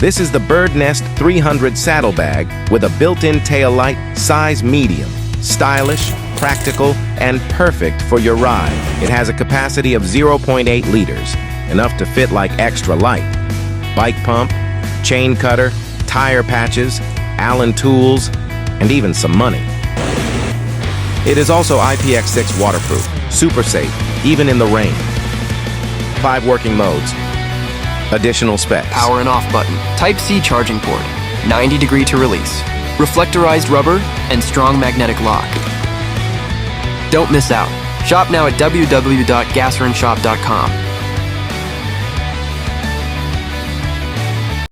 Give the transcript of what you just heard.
This is the Bird Nest-300 saddlebag with a built-in tail light, size medium. Stylish, practical, and perfect for your ride. It has a capacity of 0.8 liters, enough to fit like extra light. Bike pump, chain cutter, tire patches, Allen tools, and even some money. It is also IPX6 waterproof, super safe, even in the rain. 5 working modes. Additional specs. Power and off button. Type-C charging port. 90-degree to release. Reflectorized rubber and strong magnetic lock. Don't miss out. Shop now at www.gasronshop.com.